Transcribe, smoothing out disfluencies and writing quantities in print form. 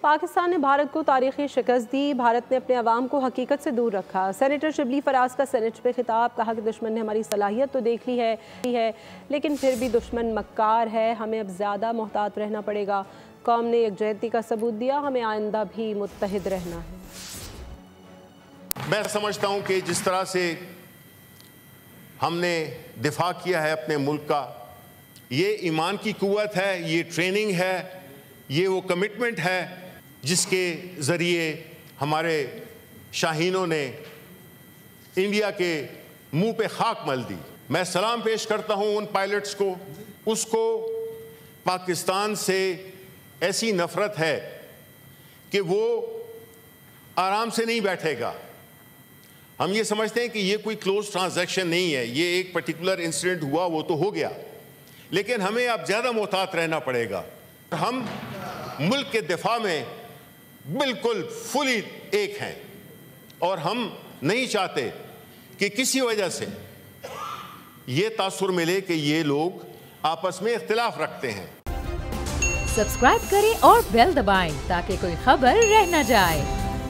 पाकिस्तान ने भारत को तारीखी शिकस्त दी। भारत ने अपने अवाम को हकीकत से दूर रखा। सेनेटर शिबली फराज का सेनेट पे खिताब, कहा कि दुश्मन ने हमारी सलाहियत तो देख ली है लेकिन फिर भी दुश्मन मक्कार है, हमें अब ज़्यादा मोहतात रहना पड़ेगा। कौम ने यकजहती का सबूत दिया, हमें आइंदा भी मुत्तहिद रहना है। मैं समझता हूँ कि जिस तरह से हमने दिफा किया है अपने मुल्क का, ये ईमान की कुव्वत है, ये ट्रेनिंग है, ये वो कमिटमेंट है जिसके ज़रिए हमारे शाहीनों ने इंडिया के मुंह पे खाक मल दी। मैं सलाम पेश करता हूँ उन पायलट्स को। उसको पाकिस्तान से ऐसी नफ़रत है कि वो आराम से नहीं बैठेगा। हम ये समझते हैं कि ये कोई क्लोज ट्रांजैक्शन नहीं है, ये एक पर्टिकुलर इंसिडेंट हुआ, वो तो हो गया, लेकिन हमें अब ज़्यादा मोहतात रहना पड़ेगा। हम मुल्क के दिफा में बिल्कुल फुली एक हैं और हम नहीं चाहते कि किसी वजह से ये तासुर मिले कि ये लोग आपस में इख्तिलाफ रखते हैं। सब्सक्राइब करें और बेल दबाएं ताकि कोई खबर रह न जाए।